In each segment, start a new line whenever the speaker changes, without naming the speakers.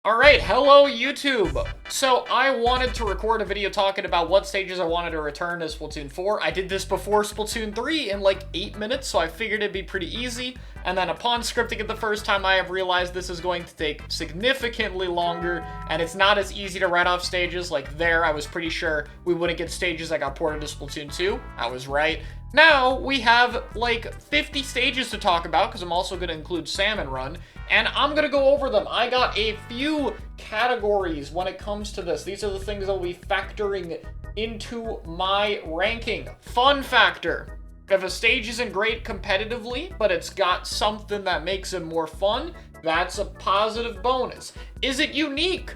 Alright, hello YouTube! So, I wanted to record a video talking about what stages I wanted to return to Splatoon 4. I did this before Splatoon 3 in like 8 minutes, so I figured it'd be pretty easy. And then upon scripting it the first time, I have realized this is going to take significantly longer, and it's not as easy to write off stages. Like there, I was pretty sure we wouldn't get stages that got ported to Splatoon 2. I was right. Now, we have like 50 stages to talk about, because I'm also going to include Salmon Run, and I'm going to go over them. I got a few categories when it comes to this. These are the things I'll be factoring into my ranking. Fun factor. If a stage isn't great competitively, but it's got something that makes it more fun, that's a positive bonus. Is it unique?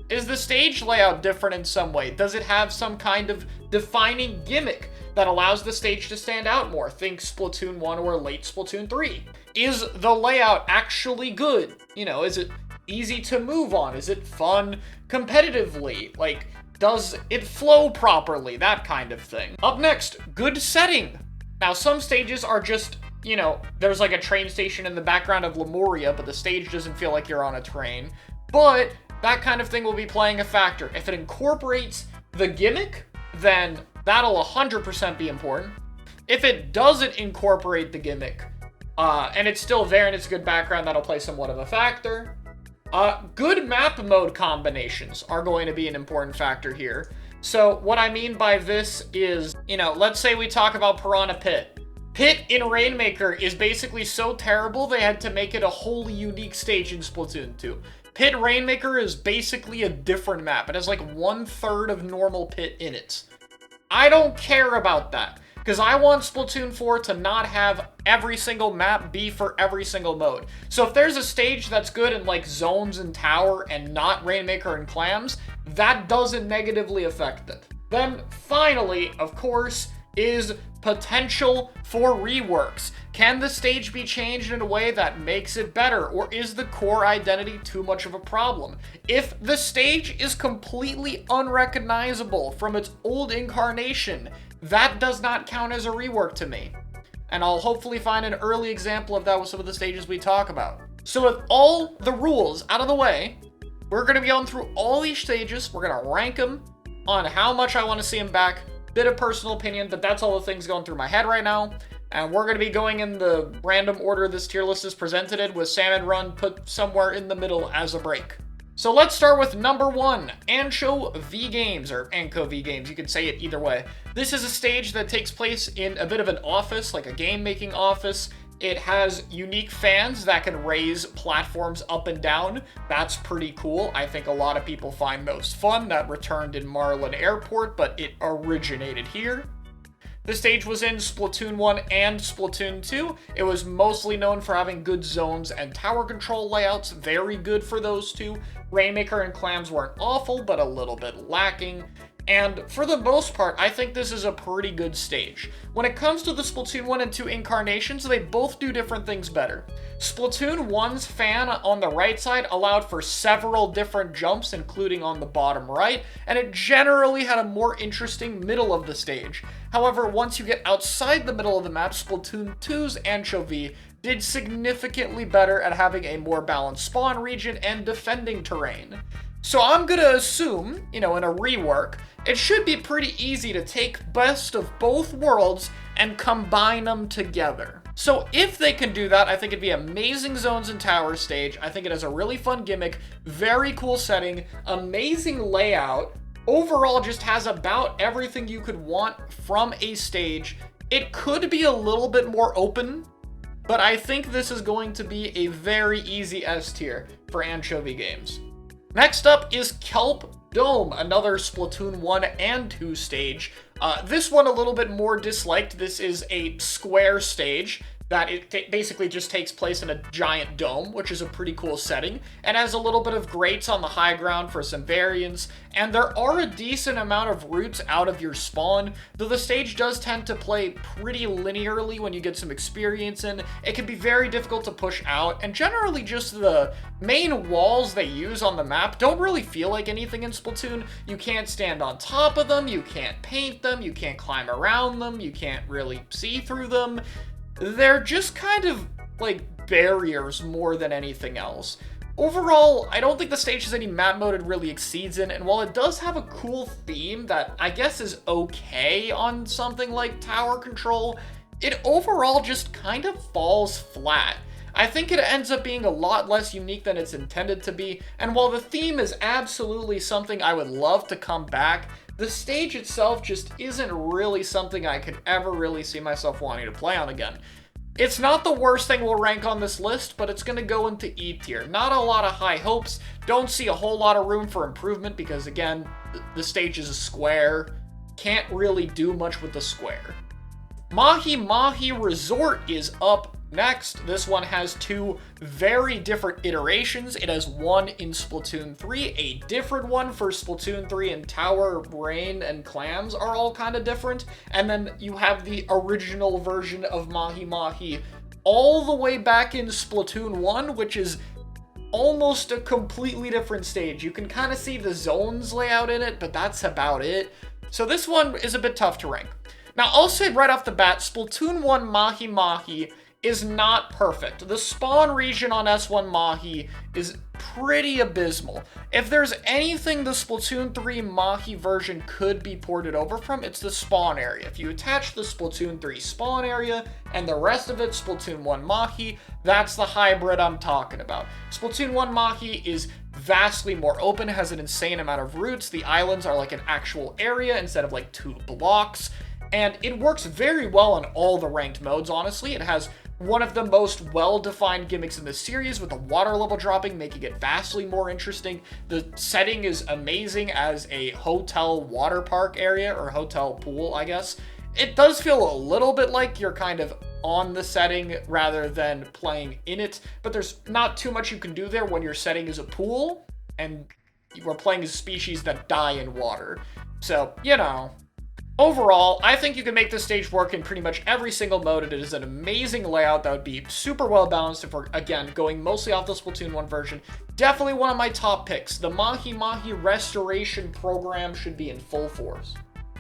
Is the stage layout different in some way? Does it have some kind of defining gimmick that allows the stage to stand out more? Think Splatoon 1 or late Splatoon 3. Is the layout actually good? You know, is it easy to move on? Is it fun competitively? Like, does it flow properly? That kind of thing. Up next, good setting. Now, some stages are just, you know, there's like a train station in the background of Lemuria, but the stage doesn't feel like you're on a train. But that kind of thing will be playing a factor. If it incorporates the gimmick, then that'll 100% be important. If it doesn't incorporate the gimmick, and it's still there and it's a good background, that'll play somewhat of a factor. Good map mode combinations are going to be an important factor here. So what I mean by this is, you know, let's say we talk about Piranha Pit. Pit in Rainmaker is basically so terrible they had to make it a wholly unique stage in Splatoon 2. Pit Rainmaker is basically a different map. It has like 1/3 of normal Pit in it. I don't care about that, because I want Splatoon 4 to not have every single map be for every single mode. So if there's a stage that's good in like Zones and Tower and not Rainmaker and Clams, that doesn't negatively affect it. Then finally, of course, is potential for reworks. Can the stage be changed in a way that makes it better, or is the core identity too much of a problem? If the stage is completely unrecognizable from its old incarnation, that does not count as a rework to me. And I'll hopefully find an early example of that with some of the stages we talk about. So with all the rules out of the way, we're going to be going through all these stages. We're going to rank them on how much I want to see them back. Bit of personal opinion, but that's all the things going through my head right now. And we're going to be going in the random order this tier list is presented in, with Salmon Run put somewhere in the middle as a break. So let's start with number 1, Ancho V Games, or Anco V Games, you could say it either way. This is a stage that takes place in a bit of an office, like a game-making office. It has unique fans that can raise platforms up and down. That's pretty cool. I think a lot of people find those fun. That returned in Marlin Airport, but it originated here. The stage was in Splatoon 1 and Splatoon 2. It was mostly known for having good zones and tower control layouts, very good for those two. Rainmaker and Clams weren't awful, but a little bit lacking. And for the most part, I think this is a pretty good stage. When it comes to the Splatoon 1 and 2 incarnations, they both do different things better. Splatoon 1's fan on the right side allowed for several different jumps, including on the bottom right, and it generally had a more interesting middle of the stage. However, once you get outside the middle of the map, Splatoon 2's Anchovy did significantly better at having a more balanced spawn region and defending terrain. So I'm gonna assume, you know, in a rework, it should be pretty easy to take best of both worlds and combine them together. So if they can do that, I think it'd be amazing Zones and Tower stage. I think it has a really fun gimmick, very cool setting, amazing layout, overall just has about everything you could want from a stage. It could be a little bit more open, but I think this is going to be a very easy S tier for Anchovy Games. Next up is Kelp Dome, another Splatoon 1 and 2 stage. This one a little bit more disliked. This is a square stage that it basically just takes place in a giant dome, which is a pretty cool setting, and has a little bit of grates on the high ground for some variance, and there are a decent amount of routes out of your spawn, though the stage does tend to play pretty linearly when you get some experience in. It can be very difficult to push out, and generally just the main walls they use on the map don't really feel like anything in Splatoon. You can't stand on top of them, you can't paint them, you can't climb around them, you can't really see through them. They're just kind of like barriers more than anything else. Overall, I don't think the stage has any map mode it really exceeds in, and while it does have a cool theme that I guess is okay on something like tower control, it overall just kind of falls flat. I think it ends up being a lot less unique than it's intended to be, and while the theme is absolutely something I would love to come back, the stage itself just isn't really something I could ever really see myself wanting to play on again. It's not the worst thing we'll rank on this list, but it's going to go into E tier. Not a lot of high hopes, don't see a whole lot of room for improvement because, again, the stage is a square. Can't really do much with the square. Mahi Mahi Resort is up next. This one has two very different iterations. It has one in Splatoon 3, a different one for Splatoon 3, and Tower, Rain, and Clams are all kind of different. And then you have the original version of Mahi Mahi all the way back in Splatoon 1, which is almost a completely different stage. You can kind of see the zones layout in it, but that's about it. So this one is a bit tough to rank. Now, I'll say right off the bat, Splatoon 1 Mahi Mahi is not perfect. The spawn region on S1 Mahi is pretty abysmal. If there's anything the Splatoon 3 Mahi version could be ported over from, it's the spawn area. If you attach the Splatoon 3 spawn area and the rest of it Splatoon 1 Mahi, that's the hybrid I'm talking about. Splatoon 1 Mahi is vastly more open, has an insane amount of routes. The islands are like an actual area instead of like 2 blocks. And it works very well on all the ranked modes, honestly. It has one of the most well-defined gimmicks in the series, with the water level dropping, making it vastly more interesting. The setting is amazing as a hotel water park area, or hotel pool, I guess. It does feel a little bit like you're kind of on the setting rather than playing in it, but there's not too much you can do there when your setting is a pool, and you are playing as species that die in water. So, you know. Overall, I think you can make this stage work in pretty much every single mode. It is an amazing layout that would be super well balanced if we're, again, going mostly off the Splatoon 1 version. Definitely one of my top picks. The Mahi Mahi restoration program should be in full force.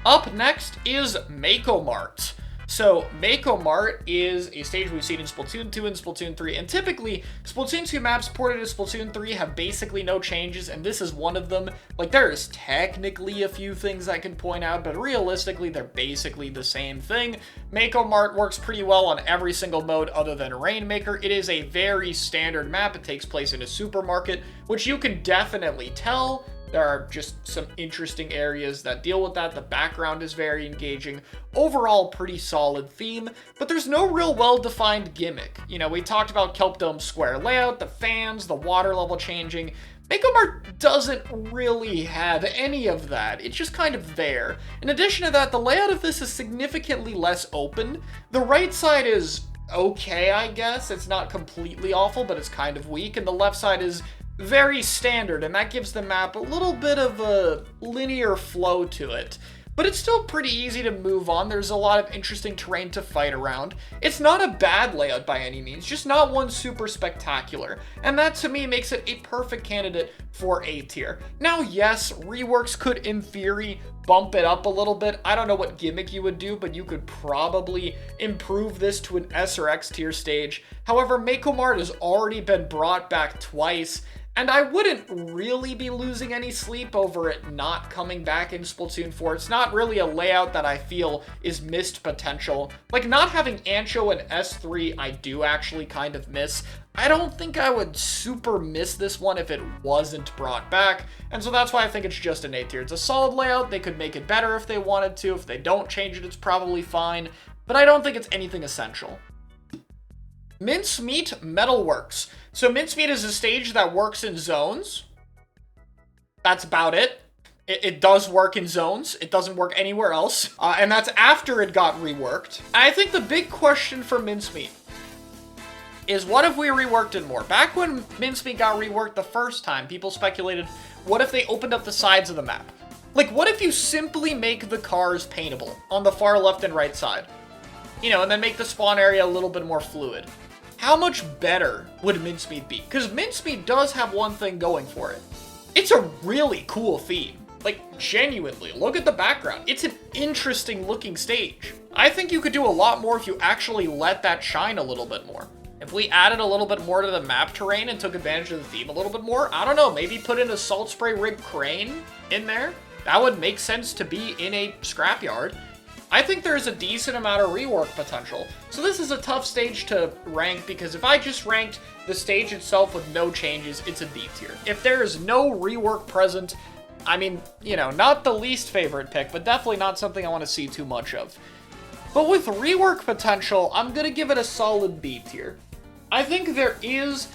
Up next is Mako Mart. So, Mako Mart is a stage we've seen in Splatoon 2 and Splatoon 3, and typically, Splatoon 2 maps ported to Splatoon 3 have basically no changes, and this is one of them. Like, there is technically a few things I can point out, but realistically, they're basically the same thing. Mako Mart works pretty well on every single mode other than Rainmaker. It is a very standard map. It takes place in a supermarket, which you can definitely tell. There are just some interesting areas that deal with that. The background is very engaging. Overall, pretty solid theme, but there's no real well-defined gimmick. You know, we talked about Kelp Dome square layout, the fans, the water level changing. Mako Mart doesn't really have any of that. It's just kind of there. In addition to that, the layout of this is significantly less open. The right side is okay, I guess. It's not completely awful, but it's kind of weak, and the left side is very standard, and that gives the map a little bit of a linear flow to it. But it's still pretty easy to move on. There's a lot of interesting terrain to fight around. It's not a bad layout by any means, just not one super spectacular. And that to me makes it a perfect candidate for A tier. Now, yes, reworks could, in theory, bump it up a little bit. I don't know what gimmick you would do, but you could probably improve this to an S or X tier stage. However, Mako Mart has already been brought back twice, and I wouldn't really be losing any sleep over it not coming back in Splatoon 4. It's not really a layout that I feel is missed potential. Like, not having Ancho and S3, I do actually kind of miss. I don't think I would super miss this one if it wasn't brought back, and so that's why I think it's just an A tier. It's a solid layout. They could make it better if they wanted to. If they don't change it, it's probably fine, but I don't think it's anything essential. Mincemeat Metalworks. So Mincemeat is a stage that works in zones. That's about it. It does work in zones. It doesn't work anywhere else. And that's after it got reworked. I think the big question for Mincemeat is, what if we reworked it more? Back when Mincemeat got reworked the first time, people speculated, what if they opened up the sides of the map? Like, what if you simply make the cars paintable on the far left and right side? You know, and then make the spawn area a little bit more fluid. How much better would Mincemeat be? Because Mincemeat does have one thing going for it. It's a really cool theme. Like, genuinely, look at the background. It's an interesting looking stage. I think you could do a lot more if you actually let that shine a little bit more. If we added a little bit more to the map terrain and took advantage of the theme a little bit more, I don't know, maybe put in a salt spray rig crane in there? That would make sense to be in a scrapyard. I think there's a decent amount of rework potential. So this is a tough stage to rank because if I just ranked the stage itself with no changes, it's a D tier. If there is no rework present, I mean, you know, not the least favorite pick, but definitely not something I want to see too much of. But with rework potential, I'm gonna give it a solid B tier. I think there is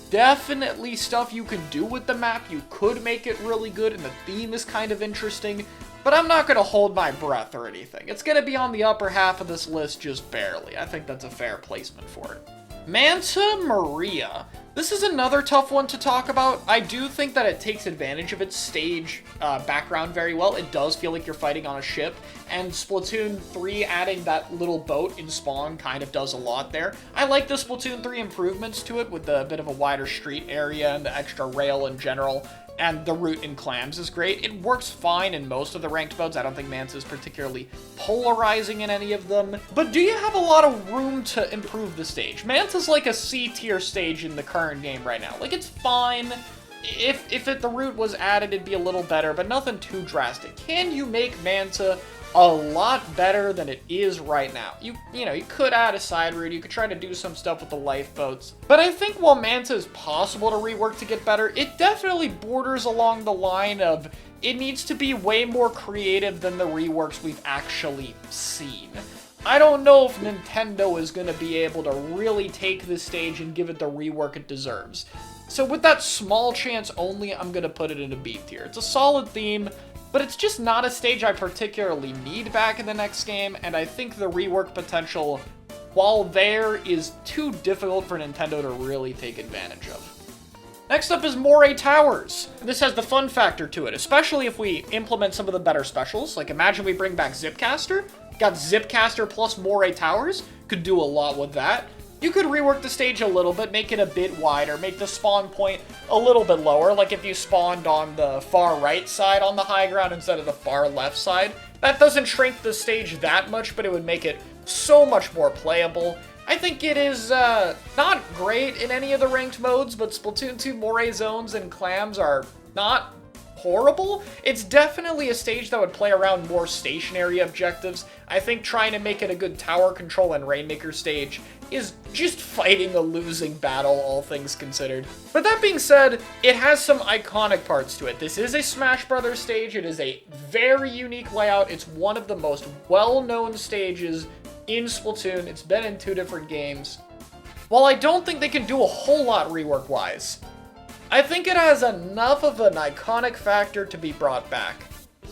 definitely stuff you can do with the map. You could make it really good, and the theme is kind of interesting, but I'm not gonna hold my breath or anything. It's gonna be on the upper half of this list just barely. I think that's a fair placement for it. Manta Maria. This is another tough one to talk about. I do think that it takes advantage of its stage background very well. It does feel like you're fighting on a ship, and Splatoon 3 adding that little boat in spawn kind of does a lot there. I like the Splatoon 3 improvements to it with a bit of a wider street area and the extra rail in general. And the route in clams is great. It works fine in most of the ranked modes. I don't think Manta is particularly polarizing in any of them. But do you have a lot of room to improve the stage? Manta's like a C tier stage in the current game right now. Like, it's fine. If the route was added, it'd be a little better, but nothing too drastic. Can you make Manta a lot better than it is right now? You know, you could add a side route, you could try to do some stuff with the lifeboats. But I think while Manta is possible to rework to get better, it definitely borders along the line of it needs to be way more creative than the reworks we've actually seen. I don't know if Nintendo is going to be able to really take this stage and give it the rework it deserves. So with that small chance only, I'm going to put it in a B tier. It's a solid theme, but it's just not a stage I particularly need back in the next game, and I think the rework potential, while there, is too difficult for Nintendo to really take advantage of. Next up is Moray Towers. This has the fun factor to it, especially if we implement some of the better specials. Like, imagine we bring back Zipcaster. Got Zipcaster plus Moray Towers. Could do a lot with that. You could rework the stage a little bit, make it a bit wider, make the spawn point a little bit lower, like if you spawned on the far right side on the high ground instead of the far left side. That doesn't shrink the stage that much, but it would make it so much more playable. I think it is not great in any of the ranked modes, but Splatoon 2 Moray Zones and Clams are not horrible. It's definitely a stage that would play around more stationary objectives. I think trying to make it a good tower control and Rainmaker stage is just fighting a losing battle, all things considered. But that being said, it has some iconic parts to it. This is a Smash Brothers stage. It is a very unique layout. It's one of the most well-known stages in Splatoon. It's been in 2 different games. While I don't think they can do a whole lot rework-wise, I think it has enough of an iconic factor to be brought back.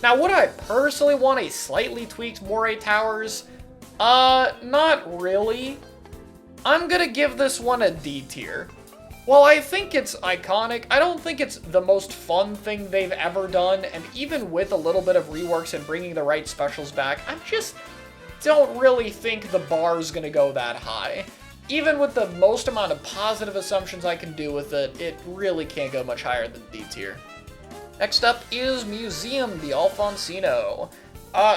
Now, would I personally want a slightly tweaked Moray Towers? Not really. I'm gonna give this one a D tier. While I think it's iconic, I don't think it's the most fun thing they've ever done, and even with a little bit of reworks and bringing the right specials back, I just don't really think the bar's gonna go that high. Even with the most amount of positive assumptions I can do with it, it really can't go much higher than D tier. Next up is Museum, the Alfonsino.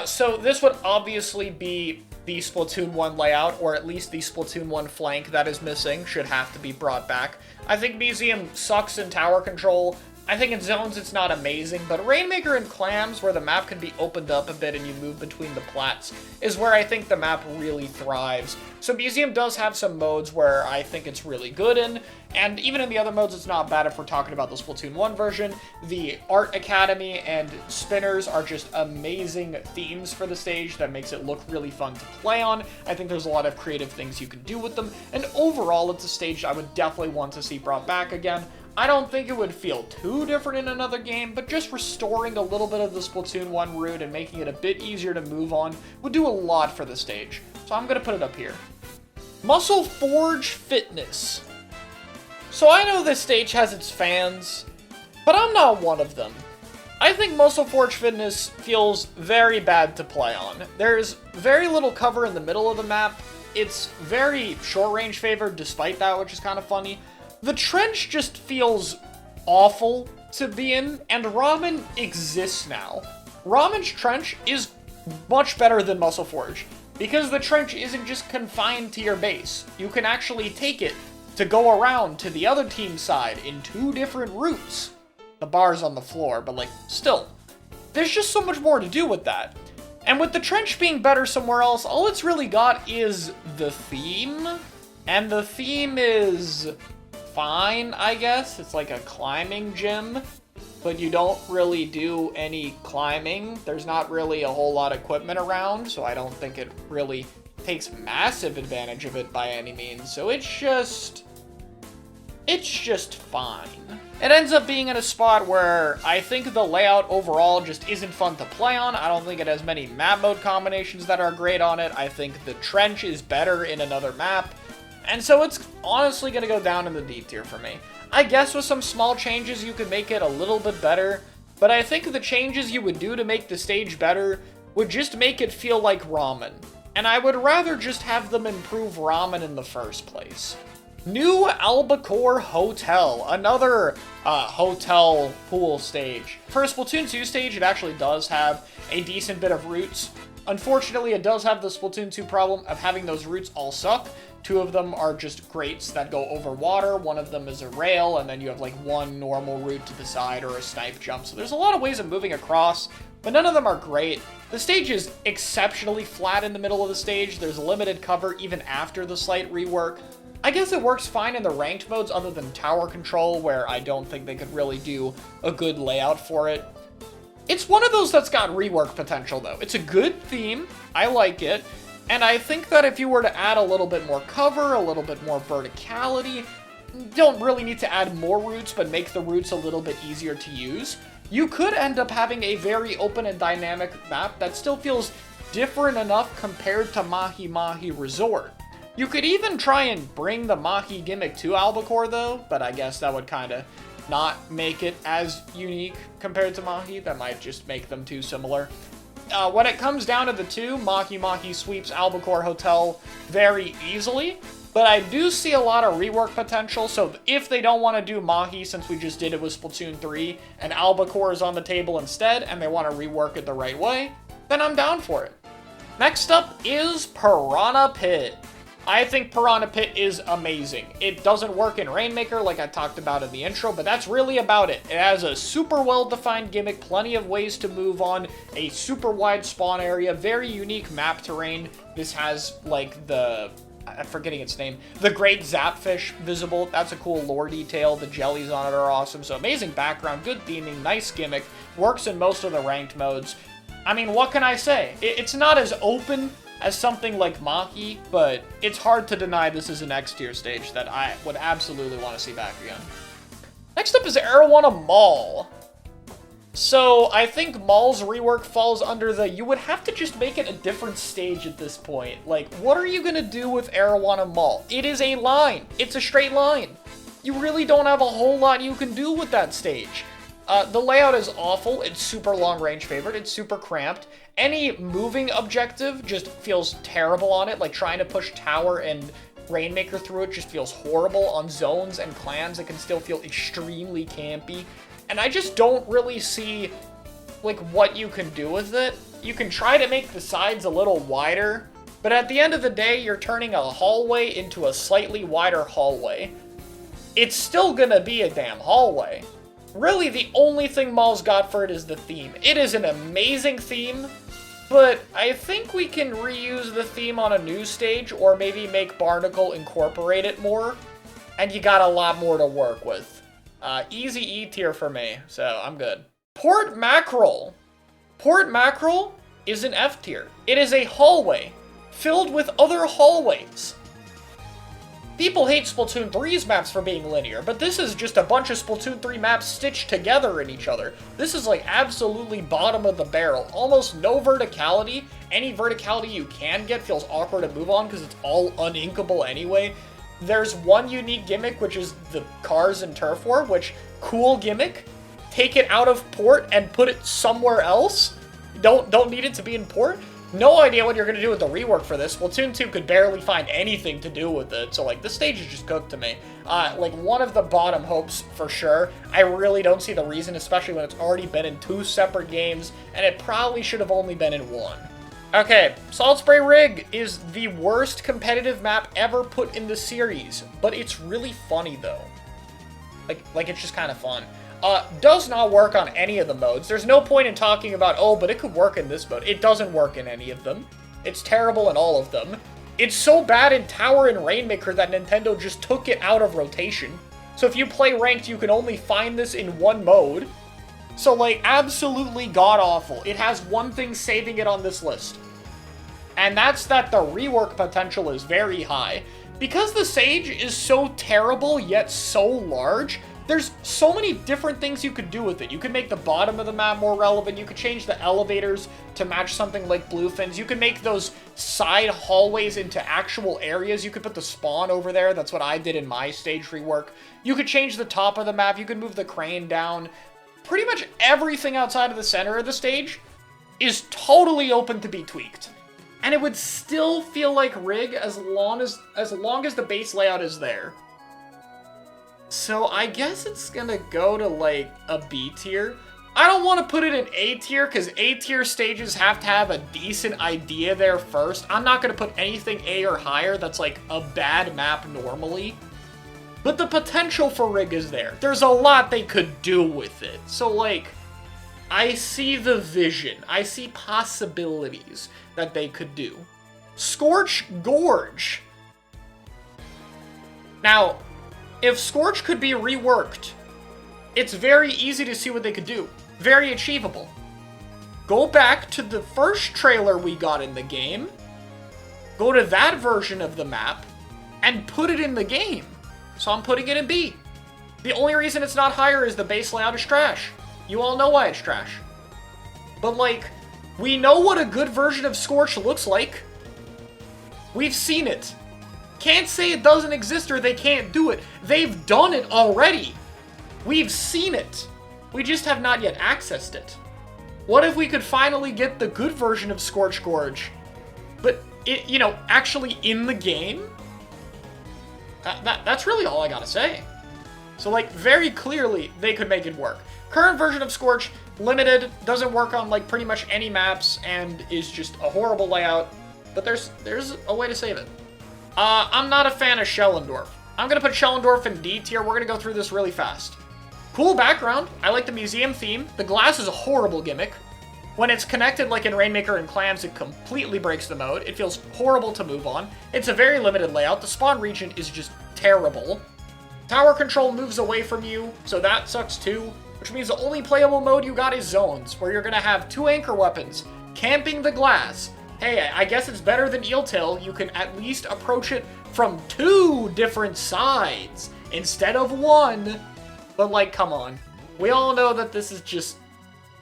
So this would obviously be the Splatoon 1 layout, or at least the Splatoon 1 flank that is missing, should have to be brought back. I think Museum sucks in tower control. I think in zones it's not amazing, but Rainmaker and Clams, where the map can be opened up a bit and you move between the plats, is where I think the map really thrives. So Museum does have some modes where I think it's really good in, and even in the other modes it's not bad if we're talking about the Splatoon 1 version. The Art Academy and Spinners are just amazing themes for the stage that makes it look really fun to play on. I think there's a lot of creative things you can do with them, and overall it's a stage I would definitely want to see brought back again. I don't think it would feel too different in another game, but just restoring a little bit of the Splatoon 1 route and making it a bit easier to move on would do a lot for the stage. So I'm going to put it up here. Muscle Forge Fitness. So I know this stage has its fans, but I'm not one of them. I think Muscle Forge Fitness feels very bad to play on. There's very little cover in the middle of the map. It's very short-range favored despite that, which is kind of funny. The trench just feels awful to be in, and Ramen exists now. Ramen's trench is much better than Muscle Forge, because the trench isn't just confined to your base. You can actually take it to go around to the other team's side in 2 different routes. The bar's on the floor, but like, still. There's just so much more to do with that. And with the trench being better somewhere else, all it's really got is the theme. And the theme is fine, I guess. It's like a climbing gym, but you don't really do any climbing. There's not really a whole lot of equipment around, so I don't think it really takes massive advantage of it by any means. So it's just fine. It ends up being in a spot where I think the layout overall just isn't fun to play on. I don't think it has many map mode combinations that are great on it. I think the trench is better in another map. And so it's honestly going to go down in the D tier for me. I guess with some small changes you could make it a little bit better, but I think the changes you would do to make the stage better would just make it feel like ramen. And I would rather just have them improve ramen in the first place. New Albacore Hotel, another hotel pool stage. For a Splatoon 2 stage, it actually does have a decent bit of routes. Unfortunately, it does have the Splatoon 2 problem of having those routes all suck. 2 of them are just grates that go over water, 1 of them is a rail, and then you have like 1 normal route to the side or a snipe jump. So there's a lot of ways of moving across, but none of them are great. The stage is exceptionally flat in the middle of the stage. There's limited cover even after the slight rework. I guess it works fine in the ranked modes other than tower control, where I don't think they could really do a good layout for it. It's one of those that's got rework potential, though. It's a good theme. I like it. And I think that if you were to add a little bit more cover, a little bit more verticality, don't really need to add more routes, but make the routes a little bit easier to use, you could end up having a very open and dynamic map that still feels different enough compared to Mahi Mahi Resort. You could even try and bring the Mahi gimmick to Albacore, though, but I guess that would kind of not make it as unique compared to Mahi. That might just make them too similar. When it comes down to the 2, Mahi Mahi sweeps Albacore Hotel very easily, but I do see a lot of rework potential, so if they don't want to do Mahi, since we just did it with Splatoon 3, and Albacore is on the table instead, and they want to rework it the right way, then I'm down for it. Next up is Piranha Pit. I think Piranha Pit is amazing. It doesn't work in Rainmaker like I talked about in the intro, but that's really about it. It has a super well-defined gimmick, plenty of ways to move on, a super wide spawn area, very unique map terrain. This has, like, I'm forgetting its name, the Great Zapfish visible. That's a cool lore detail. The jellies on it are awesome. So amazing background, good theming, nice gimmick, works in most of the ranked modes. I mean, what can I say? It's not as open as something like Mahi, but it's hard to deny this is an X tier stage that I would absolutely want to see back again. Next up is Arowana Mall. So I think Mall's rework falls under the, you would have to just make it a different stage at this point. Like, what are you gonna do with Arowana Mall? It is a line. It's a straight line. You really don't have a whole lot you can do with that stage. The layout is awful. It's super long range favored. It's super cramped. Any moving objective just feels terrible on it. Like trying to push Tower and Rainmaker through it just feels horrible. On zones and clans, it can still feel extremely campy. And I just don't really see, like, what you can do with it. You can try to make the sides a little wider, but at the end of the day, you're turning a hallway into a slightly wider hallway. It's still gonna be a damn hallway. Really, the only thing Mall's got for it is the theme. It is an amazing theme, but I think we can reuse the theme on a new stage, or maybe make Barnacle incorporate it more, and you got a lot more to work with. Easy E tier for me, so I'm good. Port Mackerel. Port Mackerel is an F tier. It is a hallway filled with other hallways. People hate Splatoon 3's maps for being linear, but this is just a bunch of Splatoon 3 maps stitched together in each other. This is like absolutely bottom of the barrel. Almost no verticality. Any verticality you can get feels awkward to move on because it's all uninkable anyway. There's one unique gimmick, which is the cars and turf war, which, cool gimmick. Take it out of port and put it somewhere else. Don't need it to be in port. No idea what you're going to do with the rework for this. Splatoon 2 could barely find anything to do with it, so, like, this stage is just cooked to me. Like, one of the bottom hopes, for sure. I really don't see the reason, especially when it's already been in 2 separate games, and it probably should have only been in 1. Okay, Salt Spray Rig is the worst competitive map ever put in the series, but it's really funny though. Like it's just kind of fun. Does not work on any of the modes. There's no point in talking about, oh, but it could work in this mode. It doesn't work in any of them. It's terrible in all of them. It's so bad in Tower and Rainmaker that Nintendo just took it out of rotation. So if you play ranked, you can only find this in one mode. So, like, absolutely god-awful. It has one thing saving it on this list. And that's that the rework potential is very high. Because the Sage is so terrible, yet so large, there's so many different things you could do with it. You could make the bottom of the map more relevant. You could change the elevators to match something like Bluefins. You could make those side hallways into actual areas. You could put the spawn over there. That's what I did in my stage rework. You could change the top of the map. You could move the crane down. Pretty much everything outside of the center of the stage is totally open to be tweaked. And it would still feel like Rig as long as the base layout is there. So I guess it's gonna go to like a B tier. I don't want to put it in A tier because A tier stages have to have a decent idea there first. I'm not gonna put anything A or higher that's like a bad map normally. But the potential for Rig is there. There's a lot they could do with it. So, like, I see the vision. I see possibilities that they could do. Scorch Gorge. Now, if Scorch could be reworked, it's very easy to see what they could do. Very achievable. Go back to the first trailer we got in the game, go to that version of the map, and put it in the game. So I'm putting it in B. The only reason it's not higher is the base layout is trash. You all know why it's trash. But, like, we know what a good version of Scorch looks like. We've seen it. Can't say it doesn't exist or they can't do it. They've done it already. We've seen it. We just have not yet accessed it. What if we could finally get the good version of Scorch Gorge, but, it, you know, actually in the game? That's really all I gotta say. So, like, very clearly, they could make it work. Current version of Scorch, limited, doesn't work on, like, pretty much any maps, and is just a horrible layout. But there's a way to save it. I'm not a fan of Schellendorf. I'm gonna put Schellendorf in D tier. We're gonna go through this really fast. Cool background. I like the museum theme. The glass is a horrible gimmick. When it's connected like in Rainmaker and Clams, it completely breaks the mode. It feels horrible to move on. It's a very limited layout. The spawn region is just terrible. Tower control moves away from you, so that sucks too. Which means the only playable mode you got is zones, where you're gonna have 2 anchor weapons, camping the glass. Hey, I guess it's better than Eeltail. You can at least approach it from 2 different sides, instead of 1. But, like, come on. We all know that this is just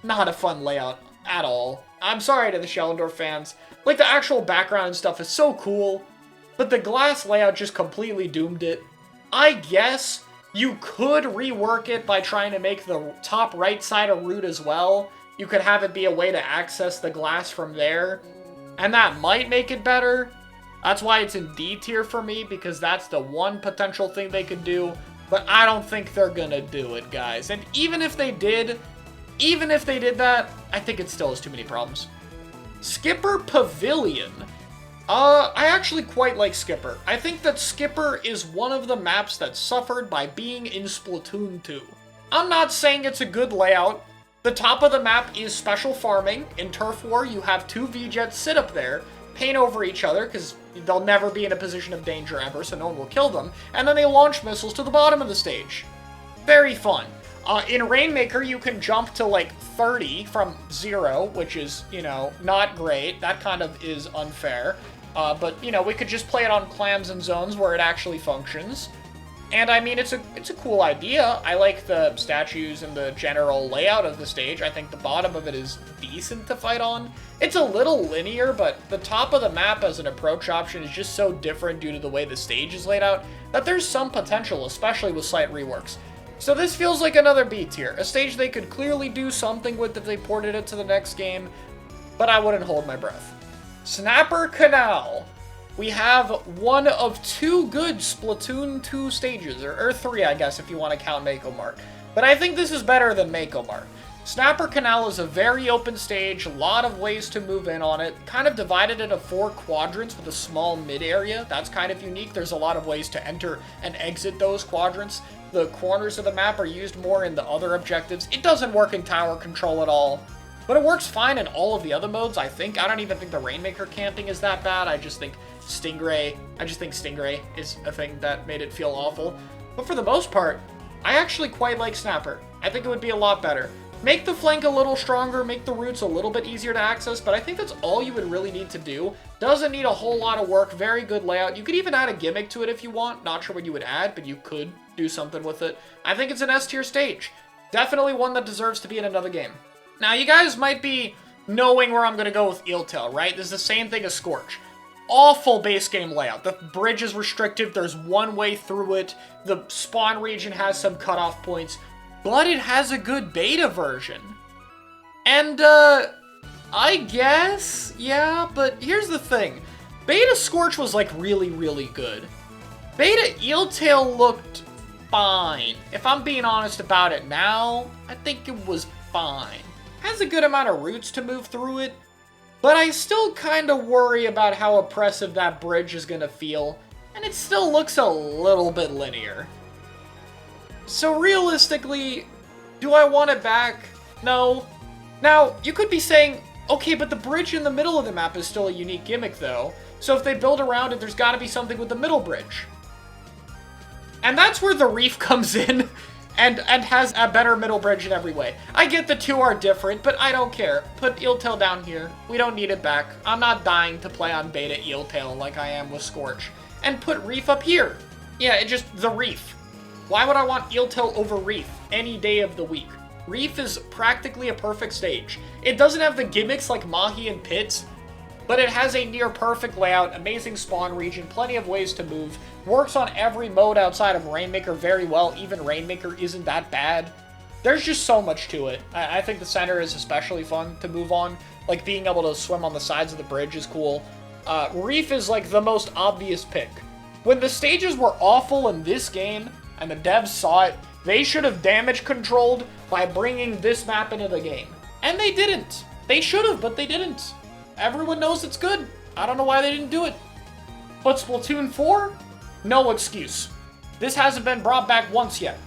not a fun layout at all. I'm sorry to the Schellendorf fans. Like, the actual background and stuff is so cool, but the glass layout just completely doomed it. I guess you could rework it by trying to make the top right side a route as well. You could have it be a way to access the glass from there, and that might make it better. That's why it's in D tier for me, because that's the one potential thing they could do, but I don't think they're gonna do it, guys. And even if they did that, I think it still has too many problems. Skipper Pavilion. I actually quite like Skipper. I think that Skipper is one of the maps that suffered by being in Splatoon 2. I'm not saying it's a good layout. The top of the map is special farming. In Turf War, you have 2 V-Jets sit up there, paint over each other, because they'll never be in a position of danger ever, so no one will kill them, and then they launch missiles to the bottom of the stage. Very fun. In Rainmaker, you can jump to, like, 30 from 0, which is, you know, not great. That kind of is unfair. But, you know, we could just play it on clams and zones where it actually functions. And, I mean, it's a cool idea. I like the statues and the general layout of the stage. I think the bottom of it is decent to fight on. It's a little linear, but the top of the map as an approach option is just so different due to the way the stage is laid out that there's some potential, especially with slight reworks. So this feels like another B tier, a stage they could clearly do something with if they ported it to the next game, but I wouldn't hold my breath. Snapper Canal. We have one of 2 good Splatoon 2 stages, or 3, I guess, if you want to count Mako Mart. But I think this is better than Mako Mart. Snapper Canal is a very open stage, a lot of ways to move in on it, kind of divided into 4 quadrants with a small mid area. That's kind of unique. There's a lot of ways to enter and exit those quadrants. The corners of the map are used more in the other objectives. It doesn't work in tower control at all, but it works fine in all of the other modes, I think. I don't even think the Rainmaker camping is that bad. I just think Stingray is a thing that made it feel awful. But for the most part, I actually quite like Snapper. I think it would be a lot better. Make the flank a little stronger, make the routes a little bit easier to access, but I think that's all you would really need to do. Doesn't need a whole lot of work, very good layout. You could even add a gimmick to it if you want. Not sure what you would add, but you could do something with it. I think it's an S-tier stage. Definitely one that deserves to be in another game. Now, you guys might be knowing where I'm going to go with Eeltail, right? This is the same thing as Scorch. Awful base game layout. The bridge is restrictive, there's one way through it, the spawn region has some cutoff points, but it has a good beta version. And, I guess, yeah, but here's the thing. Beta Scorch was, like, really, really good. Beta Eeltail looked fine. If I'm being honest about it now, I think it was fine. Has a good amount of routes to move through it, but I still kind of worry about how oppressive that bridge is gonna feel, and it still looks a little bit linear. So realistically, do I want it back? No. Now, you could be saying, okay, but the bridge in the middle of the map is still a unique gimmick though, so if they build around it, there's gotta be something with the middle bridge. And that's where the reef comes in, and has a better middle bridge in every way. I get the two are different, but I don't care. Put Eeltail down here. We don't need it back. I'm not dying to play on beta Eeltail like I am with Scorch. And put Reef up here. Yeah, it just, the Reef. Why would I want Eeltail over Reef any day of the week? Reef is practically a perfect stage. It doesn't have the gimmicks like Mahi and Pits, but it has a near perfect layout, amazing spawn region, plenty of ways to move, works on every mode outside of Rainmaker very well. Even Rainmaker isn't that bad. There's just so much to it. I think the center is especially fun to move on. Like, being able to swim on the sides of the bridge is cool. Reef is, like, the most obvious pick. When the stages were awful in this game, and the devs saw it, they should have damage controlled by bringing this map into the game. And they didn't. They should have, but they didn't. Everyone knows it's good. I don't know why they didn't do it. But Splatoon 4? No excuse. This hasn't been brought back once yet.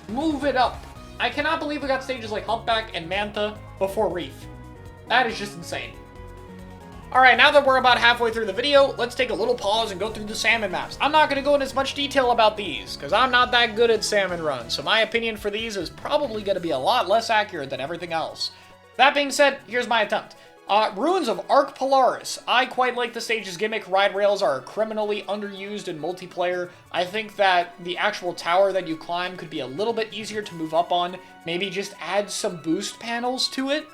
Move it up. I cannot believe we got stages like Humpback and Mantha before Reef. That is just insane. Alright, now that we're about halfway through the video, let's take a little pause and go through the salmon maps. I'm not going to go into as much detail about these, because I'm not that good at salmon runs, so my opinion for these is probably going to be a lot less accurate than everything else. That being said, here's my attempt. Ruins of Arc Polaris. I quite like the stage's gimmick. Ride rails are criminally underused in multiplayer. I think that the actual tower that you climb could be a little bit easier to move up on. Maybe just add some boost panels to it.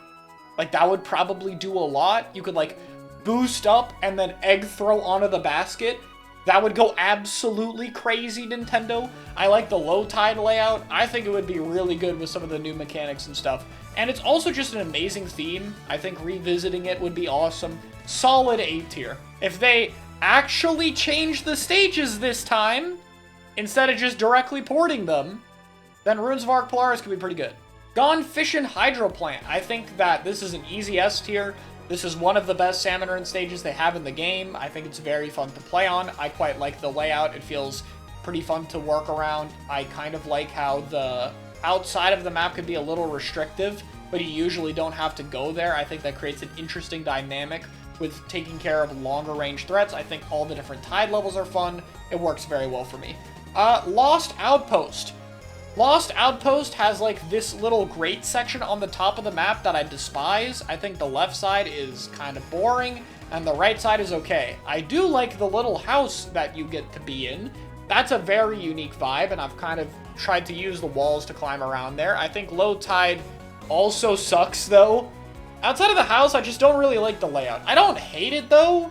Like, that would probably do a lot. You could, like, boost up and then egg throw onto the basket. That would go absolutely crazy, Nintendo. I like the low tide layout. I think it would be really good with some of the new mechanics and stuff. And it's also just an amazing theme. I think revisiting it would be awesome. Solid A tier. If they actually change the stages this time, instead of just directly porting them, then Ruins of Arc Polaris could be pretty good. Gone Fishin' Hydro Plant. I think that this is an easy S tier. This is one of the best salmon run stages they have in the game. I think it's very fun to play on. I quite like the layout. It feels pretty fun to work around. I kind of like how the outside of the map could be a little restrictive, but you usually don't have to go there. I think that creates an interesting dynamic with taking care of longer range threats. I think all the different tide levels are fun. It works very well for me. Lost Outpost. Lost Outpost has like this little grate section on the top of the map that I despise. I think the left side is kind of boring and the right side is okay. I do like the little house that you get to be in. That's a very unique vibe, and I've kind of tried to use the walls to climb around there. I think low tide also sucks though. Outside of the house, I just don't really like the layout. I don't hate it though,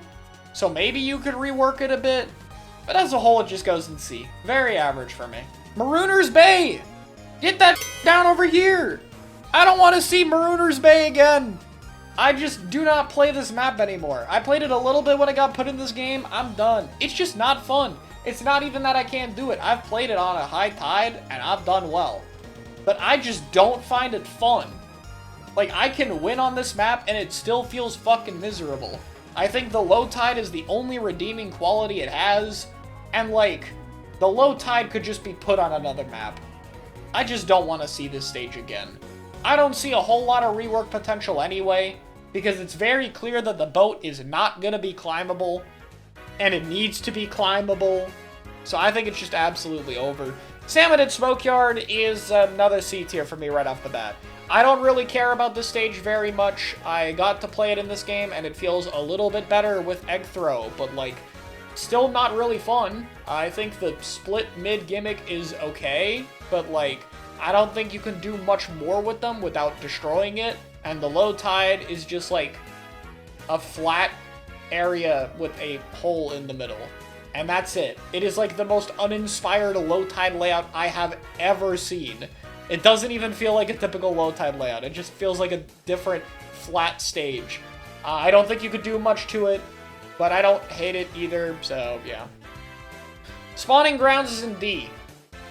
so maybe you could rework it a bit, but as a whole it just goes in C. Very average for me. Marooner's Bay! Get that down over here! I don't want to see Marooner's Bay again! I just do not play this map anymore. I played it a little bit when it got put in this game. I'm done. It's just not fun. It's not even that I can't do it. I've played it on a high tide, and I've done well. But I just don't find it fun. Like, I can win on this map, and it still feels fucking miserable. I think the low tide is the only redeeming quality it has, and, like, the low tide could just be put on another map. I just don't want to see this stage again. I don't see a whole lot of rework potential anyway, because it's very clear that the boat is not going to be climbable, and it needs to be climbable, so I think it's just absolutely over. Salmon and Smokeyard is another C tier for me right off the bat. I don't really care about this stage very much. I got to play it in this game, and it feels a little bit better with Egg Throw, but, like, still not really fun. I think the split mid gimmick is okay, but, like, I don't think you can do much more with them without destroying it, and the low tide is just, like, a flat area with a hole in the middle. And that's it. It is, like, the most uninspired low tide layout I have ever seen. It doesn't even feel like a typical low tide layout. It just feels like a different flat stage. I don't think you could do much to it, but I don't hate it either, so yeah. Spawning Grounds is in D.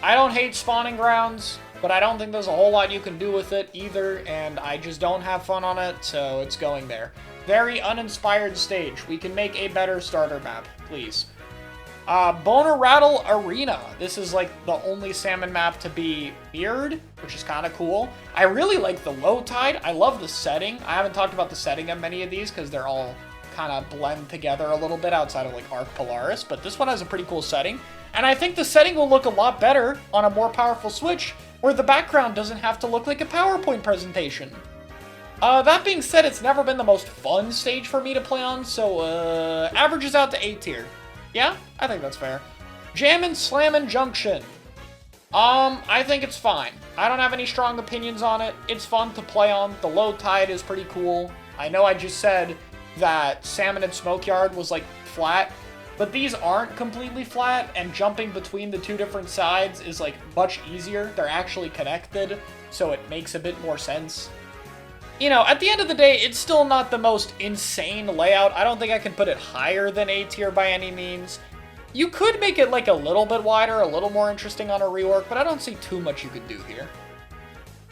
I don't hate Spawning Grounds, but I don't think there's a whole lot you can do with it either, and I just don't have fun on it, so it's going there. Very uninspired stage. We can make a better starter map, please. Boner Rattle Arena. This is, like, the only salmon map to be mirrored, which is kind of cool. I really like the low tide. I love the setting. I haven't talked about the setting of many of these because they're all kind of blend together a little bit outside of, like, Arc Polaris, but this one has a pretty cool setting. And I think the setting will look a lot better on a more powerful Switch, where the background doesn't have to look like a PowerPoint presentation. That being said, it's never been the most fun stage for me to play on, so, averages out to A tier. Yeah, I think that's fair. Jammin' Slammin' Junction. I think it's fine. I don't have any strong opinions on it. It's fun to play on. The low tide is pretty cool. I know I just said that Salmon and Smokeyard was, like, flat, but these aren't completely flat, and jumping between the two different sides is, like, much easier. They're actually connected, so it makes a bit more sense. You know, at the end of the day, it's still not the most insane layout. I don't think I can put it higher than A tier by any means. You could make it, like, a little bit wider, a little more interesting on a rework, but I don't see too much you could do here.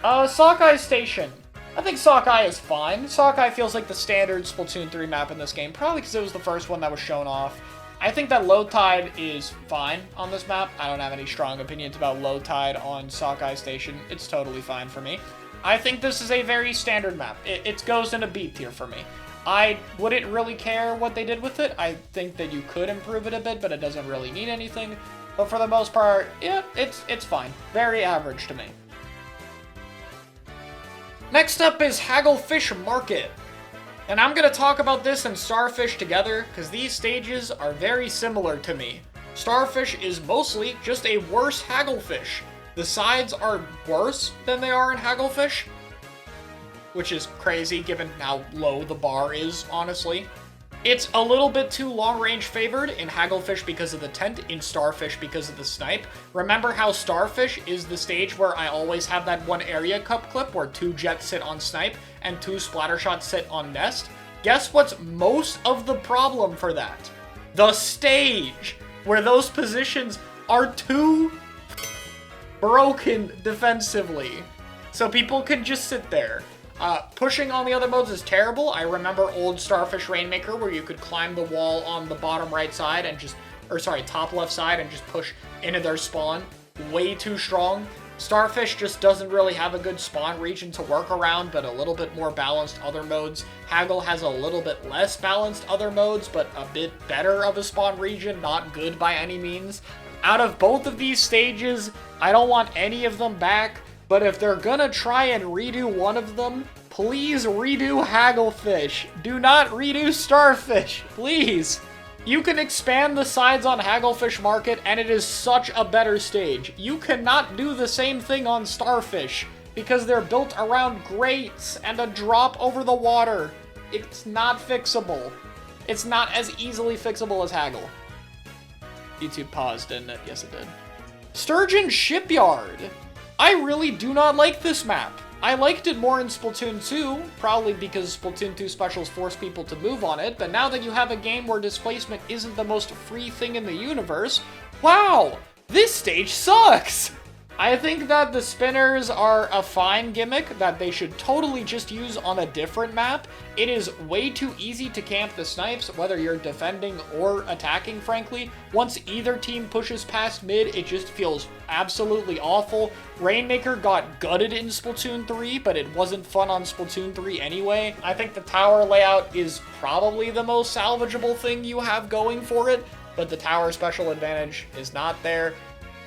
Sockeye Station. I think Sockeye is fine. Sockeye feels like the standard Splatoon 3 map in this game, probably because it was the first one that was shown off. I think that low tide is fine on this map. I don't have any strong opinions about low tide on Sockeye Station. It's totally fine for me. I think this is a very standard map. It goes in a B tier for me. I wouldn't really care what they did with it. I think that you could improve it a bit, but it doesn't really need anything. But for the most part, yeah, it's fine. Very average to me. Next up is Hagglefish Market. And I'm going to talk about this and Starfish together, because these stages are very similar to me. Starfish is mostly just a worse Hagglefish. The sides are worse than they are in Hagglefish, which is crazy given how low the bar is, honestly. It's a little bit too long-range favored in Hagglefish because of the tent, in Starfish because of the snipe. Remember how Starfish is the stage where I always have that one area cup clip where 2 jets sit on snipe and 2 splatter shots sit on nest? Guess what's most of the problem for that? The stage, where those positions are too broken defensively, so people can just sit there. Pushing on the other modes is terrible. I remember old Starfish Rainmaker where you could climb the wall on the bottom right side and just, or sorry, top left side and just push into their spawn. Way too strong. Starfish just doesn't really have a good spawn region to work around, but a little bit more balanced other modes. Haggle has a little bit less balanced other modes, but a bit better of a spawn region, not good by any means. Out of both of these stages, I don't want any of them back, but if they're gonna try and redo one of them, please redo Hagglefish. Do not redo Starfish, please. You can expand the sides on Hagglefish Market, and it is such a better stage. You cannot do the same thing on Starfish, because they're built around grates and a drop over the water. It's not fixable. It's not as easily fixable as Haggle. YouTube paused, didn't it? Yes, it did. Sturgeon Shipyard. I really do not like this map. I liked it more in Splatoon 2, probably because Splatoon 2 specials force people to move on it, but now that you have a game where displacement isn't the most free thing in the universe, wow, this stage sucks! I think that the spinners are a fine gimmick that they should totally just use on a different map. It is way too easy to camp the snipes, whether you're defending or attacking, frankly. Once either team pushes past mid, it just feels absolutely awful. Rainmaker got gutted in Splatoon 3, but it wasn't fun on Splatoon 3 anyway. I think the tower layout is probably the most salvageable thing you have going for it, but the tower special advantage is not there.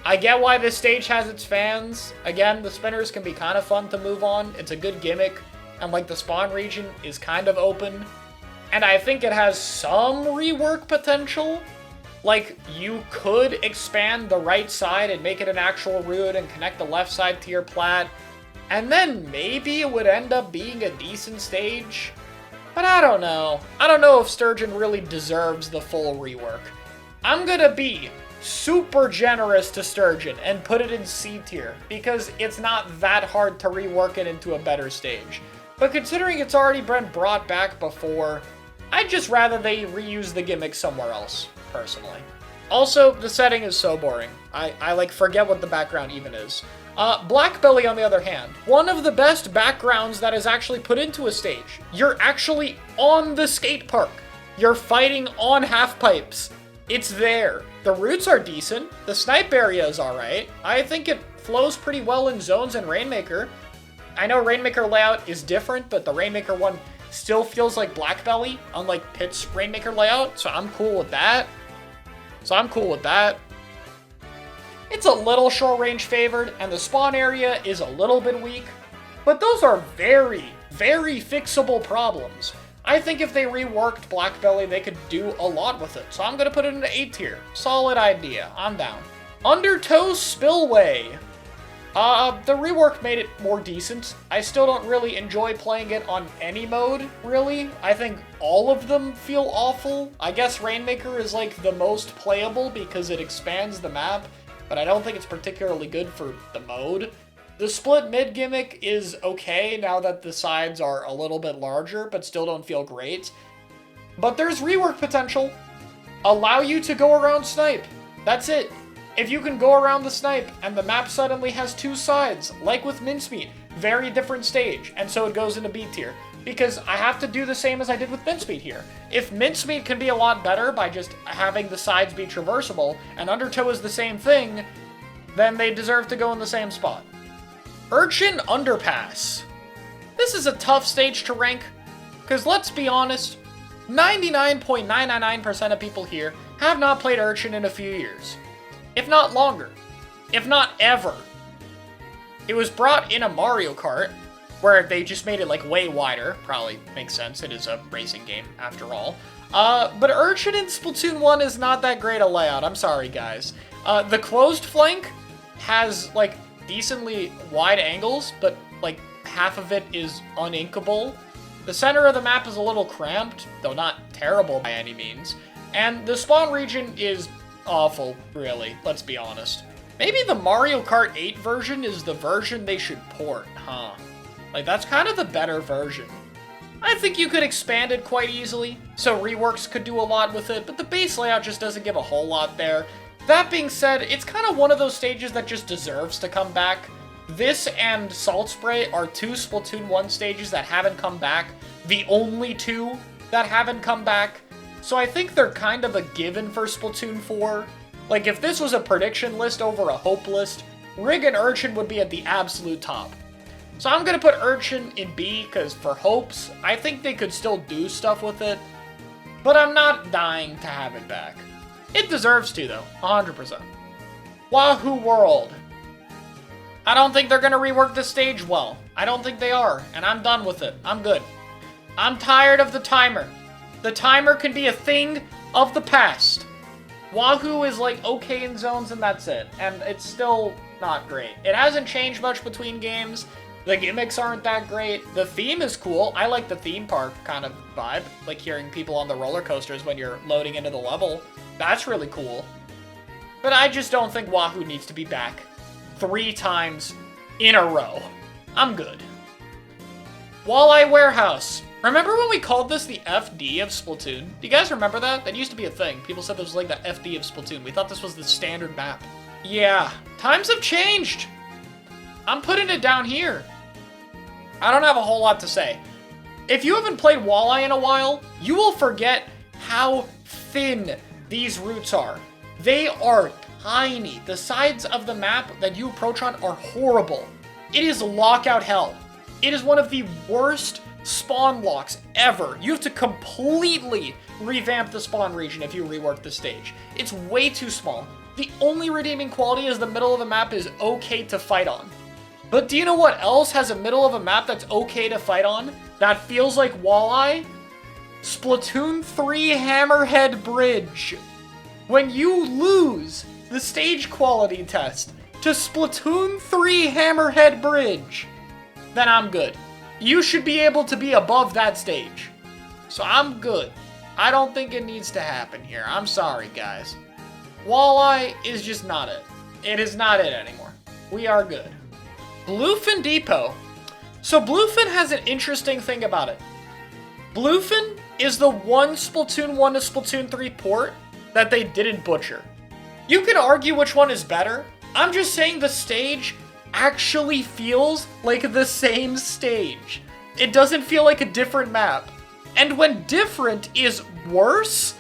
I get why this stage has its fans. Again, the spinners can be kind of fun to move on. It's a good gimmick, and like the spawn region is kind of open. And I think it has some rework potential. Like, you could expand the right side and make it an actual route and connect the left side to your plat. And then maybe it would end up being a decent stage. But I don't know. I don't know if Sturgeon really deserves the full rework. I'm gonna be super generous to Sturgeon and put it in C tier because it's not that hard to rework it into a better stage. But considering it's already been brought back before, I'd just rather they reuse the gimmick somewhere else, personally. Also, the setting is so boring. I like forget what the background even is. Blackbelly, on the other hand, one of the best backgrounds that is actually put into a stage. You're actually on the skate park. You're fighting on half pipes. It's there. The routes are decent. The snipe area is alright. I think it flows pretty well in zones and Rainmaker. I know Rainmaker layout is different, but the Rainmaker one still feels like Blackbelly, unlike Pit's Rainmaker layout, so I'm cool with that. It's a little short range favored, and the spawn area is a little bit weak, but those are very, very fixable problems. I think if they reworked Blackbelly, they could do a lot with it, so I'm gonna put it in an A tier. Solid idea. I'm down. Undertow Spillway. The rework made it more decent. I still don't really enjoy playing it on any mode, really. I think all of them feel awful. I guess Rainmaker is like the most playable because it expands the map, but I don't think it's particularly good for the mode. The split mid gimmick is okay now that the sides are a little bit larger, but still don't feel great. But there's rework potential. Allow you to go around snipe. That's it. If you can go around the snipe and the map suddenly has two sides, like with Mincemeat, very different stage, and so it goes into B tier. Because I have to do the same as I did with Mincemeat here. If Mincemeat can be a lot better by just having the sides be traversable, and Undertow is the same thing, then they deserve to go in the same spot. Urchin Underpass. This is a tough stage to rank, because let's be honest, 99.999% of people here have not played Urchin in a few years. If not longer. If not ever. It was brought in a Mario Kart, where they just made it like way wider. Probably makes sense, it is a racing game after all. But Urchin in Splatoon 1 is not that great a layout, I'm sorry guys. The closed flank has like decently wide angles, but like half of it is uninkable. The center of the map is a little cramped, though not terrible by any means. And the spawn region is awful, really, let's be honest. Maybe the Mario Kart 8 version is the version they should port, huh? Like, that's kind of the better version. I think you could expand it quite easily, so reworks could do a lot with it, but the base layout just doesn't give a whole lot there. That being said, it's kind of one of those stages that just deserves to come back. This and Salt Spray are two Splatoon 1 stages that haven't come back. The only two that haven't come back. So I think they're kind of a given for Splatoon 4. Like, if this was a prediction list over a hope list, Rig and Urchin would be at the absolute top. So I'm gonna put Urchin in B, because for hopes, I think they could still do stuff with it. But I'm not dying to have it back. It deserves to, though, 100%. Wahoo World. I don't think they're gonna rework this stage well. I don't think they are, and I'm done with it. I'm good. I'm tired of the timer. The timer can be a thing of the past. Wahoo is like okay in zones and that's it, and it's still not great. It hasn't changed much between games. The gimmicks aren't that great. The theme is cool. I like the theme park kind of vibe, like hearing people on the roller coasters when you're loading into the level. That's really cool. But I just don't think Wahoo needs to be back 3 times in a row. I'm good. Walleye Warehouse. Remember when we called this the FD of Splatoon? Do you guys remember that? That used to be a thing. People said this was like the FD of Splatoon. We thought this was the standard map. Yeah, times have changed. I'm putting it down here. I don't have a whole lot to say. If you haven't played Walleye in a while, you will forget how thin these routes are. They are tiny. The sides of the map that you approach on are horrible. It is lockout hell. It is one of the worst spawn locks ever. You have to completely revamp the spawn region if you rework the stage. It's way too small. The only redeeming quality is the middle of the map is okay to fight on. But do you know what else has a middle of a map that's okay to fight on? That feels like Walleye? Splatoon 3 Hammerhead Bridge. When you lose the stage quality test to Splatoon 3 Hammerhead Bridge, then I'm good. You should be able to be above that stage. So I'm good. I don't think it needs to happen here. I'm sorry, guys. Walleye is just not it. It is not it anymore. We are good. Bluefin Depot. So Bluefin has an interesting thing about it. Bluefin is the one Splatoon 1 to Splatoon 3 port that they didn't butcher. You could argue which one is better. I'm just saying the stage actually feels like the same stage. It doesn't feel like a different map. And when different is worse,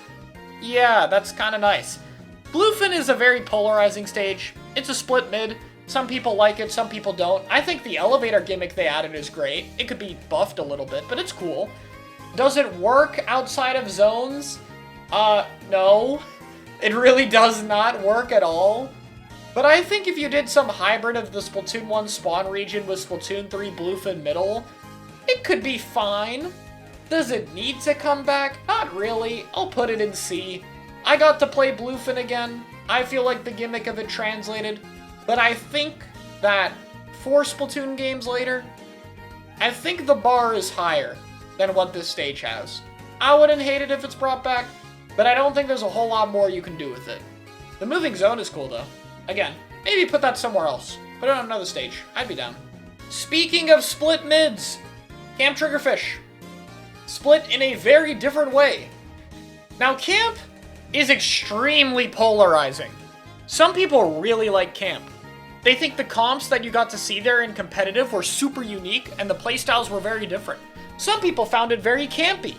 yeah, that's kind of nice. Bluefin is a very polarizing stage. It's a split mid. Some people like it, some people don't. I think the elevator gimmick they added is great. It could be buffed a little bit, but it's cool. Does it work outside of zones? No. It really does not work at all. But I think if you did some hybrid of the Splatoon 1 spawn region with Splatoon 3 Bluefin Middle, it could be fine. Does it need to come back? Not really. I'll put it in C. I got to play Bluefin again. I feel like the gimmick of it translated. But I think that 4 Splatoon games later, I think the bar is higher than what this stage has. I wouldn't hate it if it's brought back, but I don't think there's a whole lot more you can do with it. The moving zone is cool though. Again, maybe put that somewhere else. Put it on another stage. I'd be down. Speaking of split mids, Camp Triggerfish. Split in a very different way. Now Camp is extremely polarizing. Some people really like Camp. They think the comps that you got to see there in competitive were super unique and the playstyles were very different. Some people found it very campy.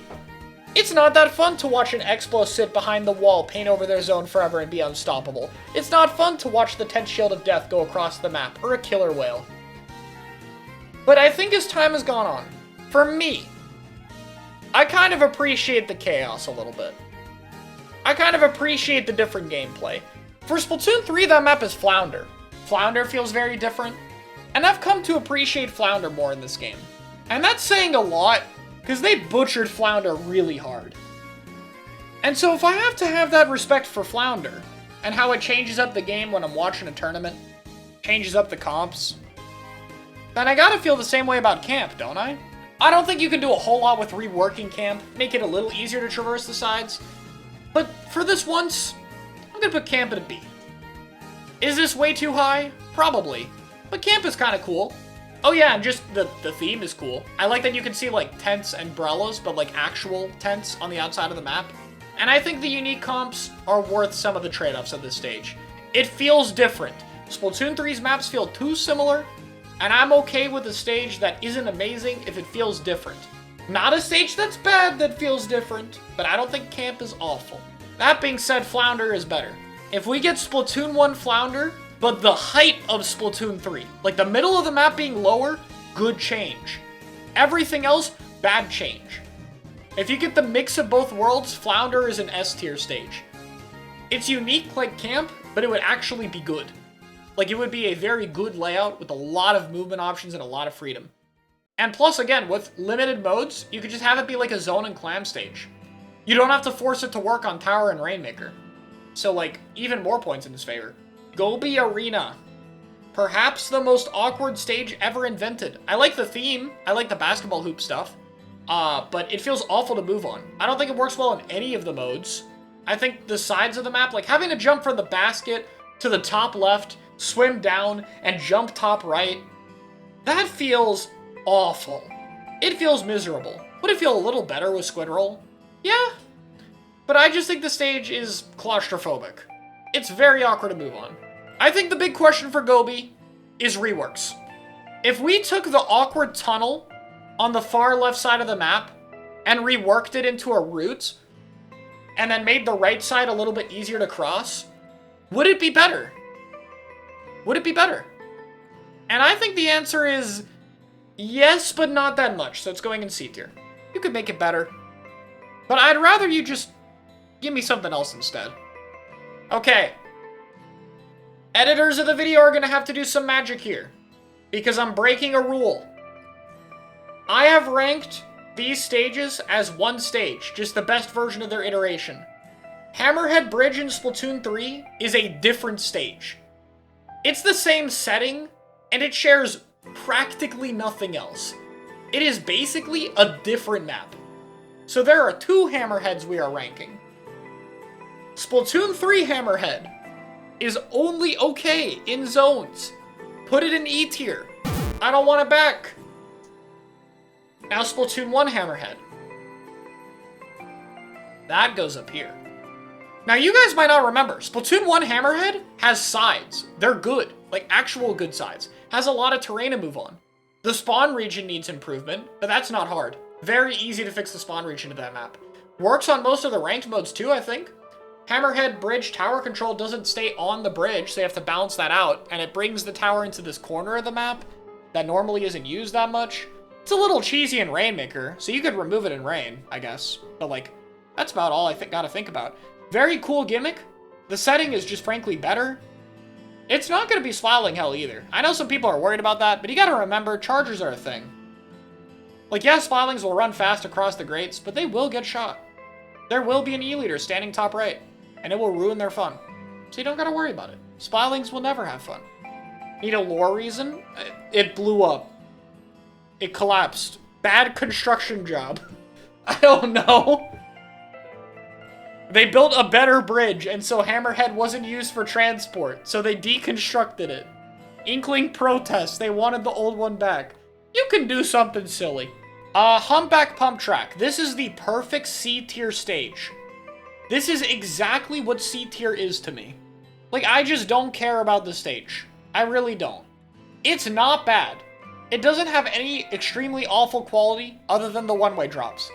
It's not that fun to watch an Explo sit behind the wall, paint over their zone forever, and be unstoppable. It's not fun to watch the 10th Shield of Death go across the map, or a killer whale. But I think as time has gone on, for me, I kind of appreciate the chaos a little bit. I kind of appreciate the different gameplay. For Splatoon 3, that map is Flounder. Flounder feels very different, and I've come to appreciate Flounder more in this game. And that's saying a lot, because they butchered Flounder really hard. And so if I have to have that respect for Flounder, and how it changes up the game when I'm watching a tournament, changes up the comps, then I gotta feel the same way about Camp, don't I? I don't think you can do a whole lot with reworking Camp, make it a little easier to traverse the sides, but for this once, I'm gonna put Camp at a B. Is this way too high? Probably, but Camp is kinda cool. Oh yeah, and just the theme is cool. I like that you can see like tents and umbrellas, but like actual tents on the outside of the map. And I think the unique comps are worth some of the trade-offs of this stage. It feels different. Splatoon 3's maps feel too similar, and I'm okay with a stage that isn't amazing if it feels different. Not a stage that's bad that feels different, but I don't think Camp is awful. That being said, Flounder is better. If we get Splatoon 1 Flounder, but the height of Splatoon 3. Like the middle of the map being lower, good change. Everything else, bad change. If you get the mix of both worlds, Flounder is an S tier stage. It's unique like Camp, but it would actually be good. Like it would be a very good layout with a lot of movement options and a lot of freedom. And plus again, with limited modes, you could just have it be like a zone and clam stage. You don't have to force it to work on Tower and Rainmaker. So like, even more points in his favor. Gobi Arena. Perhaps the most awkward stage ever invented. I like the theme. I like the basketball hoop stuff. But it feels awful to move on. I don't think it works well in any of the modes. I think the sides of the map, like having to jump from the basket to the top left, swim down, and jump top right, that feels awful. It feels miserable. Would it feel a little better with Squid Roll? Yeah. But I just think the stage is claustrophobic. It's very awkward to move on. I think the big question for Gobi is reworks. If we took the awkward tunnel on the far left side of the map and reworked it into a route, and then made the right side a little bit easier to cross, would it be better? Would it be better? And I think the answer is yes, but not that much, so it's going in C tier. You could make it better. But I'd rather you just give me something else instead. Okay. Editors of the video are going to have to do some magic here, because I'm breaking a rule. I have ranked these stages as one stage, just the best version of their iteration. Hammerhead Bridge in Splatoon 3 is a different stage. It's the same setting, and it shares practically nothing else. It is basically a different map. So there are 2 Hammerheads we are ranking. Splatoon 3 Hammerhead is only okay in zones. Put it in E tier. I don't want it back. Now Splatoon 1 Hammerhead. That goes up here. Now you guys might not remember, Splatoon 1 Hammerhead has sides. They're good, like actual good sides. Has a lot of terrain to move on. The spawn region needs improvement, but that's not hard. Very easy to fix the spawn region of that map. Works on most of the ranked modes too, I think. Hammerhead Bridge tower control doesn't stay on the bridge, so you have to balance that out, and it brings the tower into this corner of the map that normally isn't used that much. It's a little cheesy in Rainmaker, so you could remove it in Rain, I guess. But like, that's about all I gotta think about. Very cool gimmick. The setting is just frankly better. It's not gonna be Smiling Hell either. I know some people are worried about that, but you gotta remember, chargers are a thing. Like, yes, Smilings will run fast across the grates, but they will get shot. There will be an E-leader standing top right, and it will ruin their fun. So you don't gotta worry about it. Smilings will never have fun. Need a lore reason? It blew up. It collapsed. Bad construction job. I don't know. They built a better bridge, and so Hammerhead wasn't used for transport, so they deconstructed it. Inkling protests. They wanted the old one back. You can do something silly. Humpback Pump Track. This is the perfect C-tier stage. This is exactly what C-tier is to me. Like, I just don't care about the stage. I really don't. It's not bad. It doesn't have any extremely awful quality other than the one-way drops.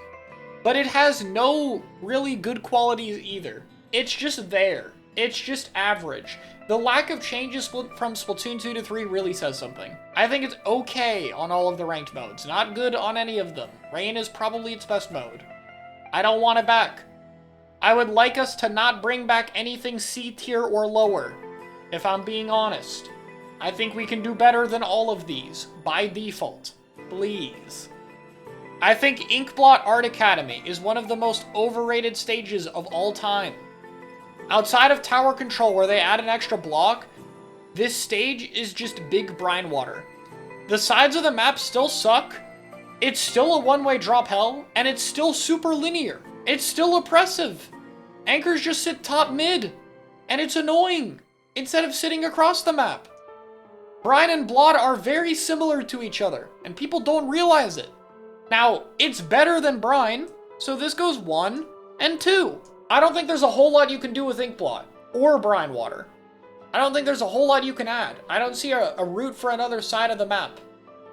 But it has no really good qualities either. It's just there. It's just average. The lack of changes from Splatoon 2 to 3 really says something. I think it's okay on all of the ranked modes. Not good on any of them. Rain is probably its best mode. I don't want it back. I would like us to not bring back anything C tier or lower, if I'm being honest. I think we can do better than all of these, by default. Please. I think Inkblot Art Academy is one of the most overrated stages of all time. Outside of Tower Control, where they add an extra block, this stage is just big brine water. The sides of the map still suck, it's still a one-way drop hell, and it's still super linear. It's still oppressive. Anchors just sit top mid, and it's annoying, instead of sitting across the map. Brine and Blood are very similar to each other, and people don't realize it. Now, it's better than Brine, so this goes 1 and 2. I don't think there's a whole lot you can do with Inkblot, or Brine Water. I don't think there's a whole lot you can add. I don't see a route for another side of the map.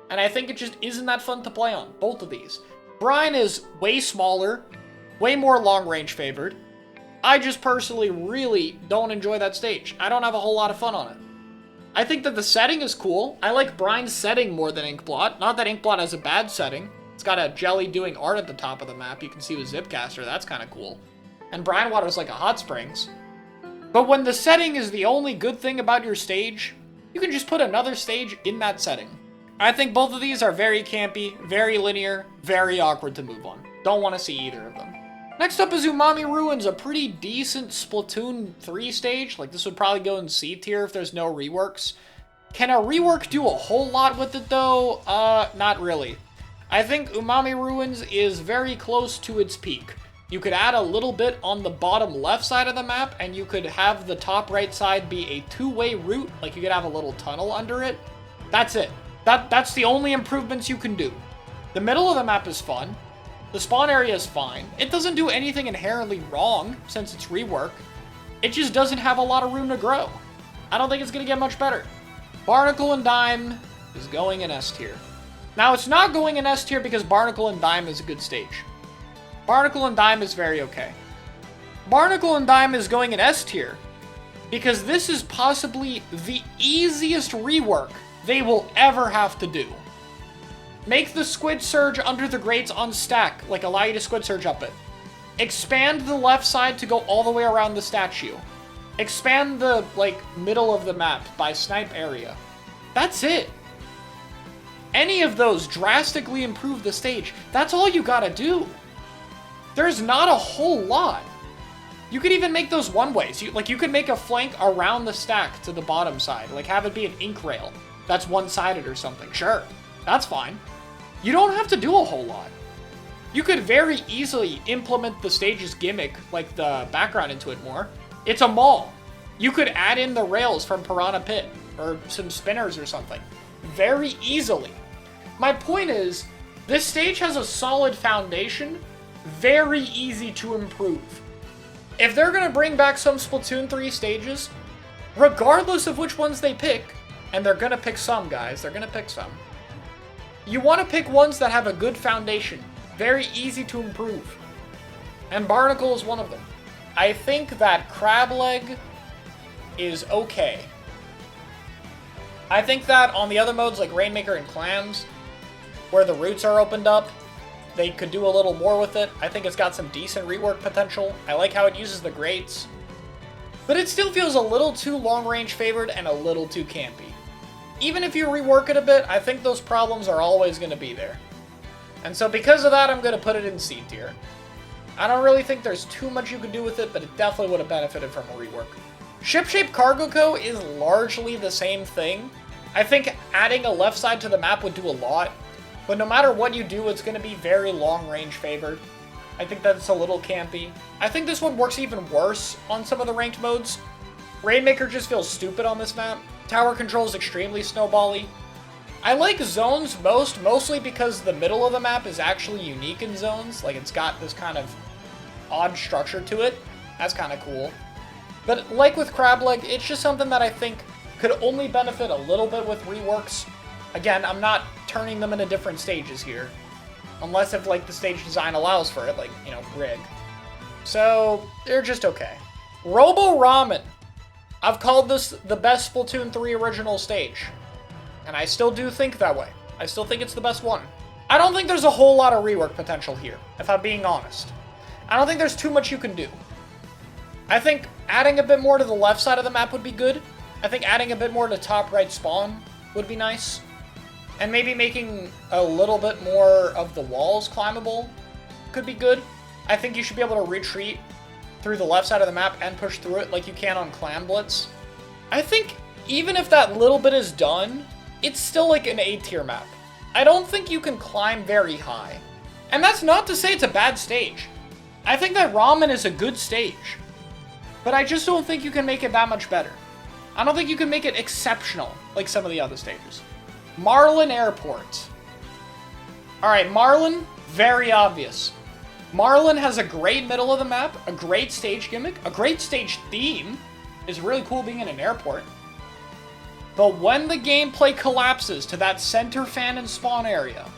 And I think it just isn't that fun to play on, both of these. Brine is way smaller, way more long-range favored. I just personally really don't enjoy that stage. I don't have a whole lot of fun on it. I think that the setting is cool. I like Brine's setting more than Inkblot. Not that Inkblot has a bad setting. It's got a jelly doing art at the top of the map. You can see with Zipcaster, that's kind of cool. And Brine Water's like a hot springs. But when the setting is the only good thing about your stage, you can just put another stage in that setting. I think both of these are very campy, very linear, very awkward to move on. Don't want to see either of them. Next up is Umami Ruins, a pretty decent Splatoon 3 stage. Like, this would probably go in C tier if there's no reworks. Can a rework do a whole lot with it, though? Not really. I think Umami Ruins is very close to its peak. You could add a little bit on the bottom left side of the map, and you could have the top right side be a two-way route. Like, you could have a little tunnel under it. That's it. That's the only improvements you can do. The middle of the map is fun. The spawn area is fine. It doesn't do anything inherently wrong, since it's rework. It just doesn't have a lot of room to grow. I don't think it's going to get much better. Barnacle and Dime, is going in S tier. Now, it's not going in S tier because Barnacle and Dime is a good stage. Barnacle and Dime is very okay. Barnacle and Dime is going in S tier because this is possibly the easiest rework they will ever have to do. Make the Squid Surge under the grates unstack, like allow you to Squid Surge up it. Expand the left side to go all the way around the statue. Expand the, like, middle of the map by snipe area. That's it. Any of those drastically improve the stage. That's all you gotta do. There's not a whole lot. You could even make those one-ways. You could make a flank around the stack to the bottom side. Like, have it be an ink rail that's one-sided or something. Sure, that's fine. You don't have to do a whole lot. You could very easily implement the stage's gimmick, like the background into it more. It's a mall. You could add in the rails from Piranha Pit, or some spinners or something. Very easily. My point is, this stage has a solid foundation, very easy to improve. If they're gonna bring back some Splatoon 3 stages, regardless of which ones they pick, and they're gonna pick some, guys, they're gonna pick some, you wanna pick ones that have a good foundation, very easy to improve. And Barnacle is one of them. I think that Crab Leg is okay. I think that on the other modes like Rainmaker and Clams, where the roots are opened up, they could do a little more with it. I think it's got some decent rework potential. I like how it uses the grates. But it still feels a little too long-range favored and a little too campy. Even if you rework it a bit, I think those problems are always going to be there. And so because of that, I'm going to put it in C tier. I don't really think there's too much you could do with it, but it definitely would have benefited from a rework. Ship-Shape Cargo Co. is largely the same thing. I think adding a left side to the map would do a lot, but no matter what you do, it's going to be very long-range favored. I think that's a little campy. I think this one works even worse on some of the ranked modes. Rainmaker just feels stupid on this map. Tower control is extremely snowbally. I like zones mostly because the middle of the map is actually unique in zones. Like, it's got this kind of odd structure to it. That's kind of cool. But like with Crab Leg, it's just something that I think could only benefit a little bit with reworks. Again, I'm not turning them into different stages here. Unless if, like, the stage design allows for it, like, you know, Rig. So, they're just okay. Robo Ramen. I've called this the best Splatoon 3 original stage. And I still do think that way. I still think it's the best one. I don't think there's a whole lot of rework potential here, if I'm being honest. I don't think there's too much you can do. I think adding a bit more to the left side of the map would be good. I think adding a bit more to top right spawn would be nice. And maybe making a little bit more of the walls climbable could be good. I think you should be able to retreat through the left side of the map and push through it like you can on Clam Blitz. I think even if that little bit is done, it's still like an A tier map. I don't think you can climb very high. And that's not to say it's a bad stage. I think that Ramen is a good stage. But I just don't think you can make it that much better. I don't think you can make it exceptional like some of the other stages. Marlin Airport. Alright, Marlin, very obvious. Marlin has a great middle of the map, a great stage gimmick, a great stage theme. It's really cool being in an airport. But when the gameplay collapses to that center fan and spawn area,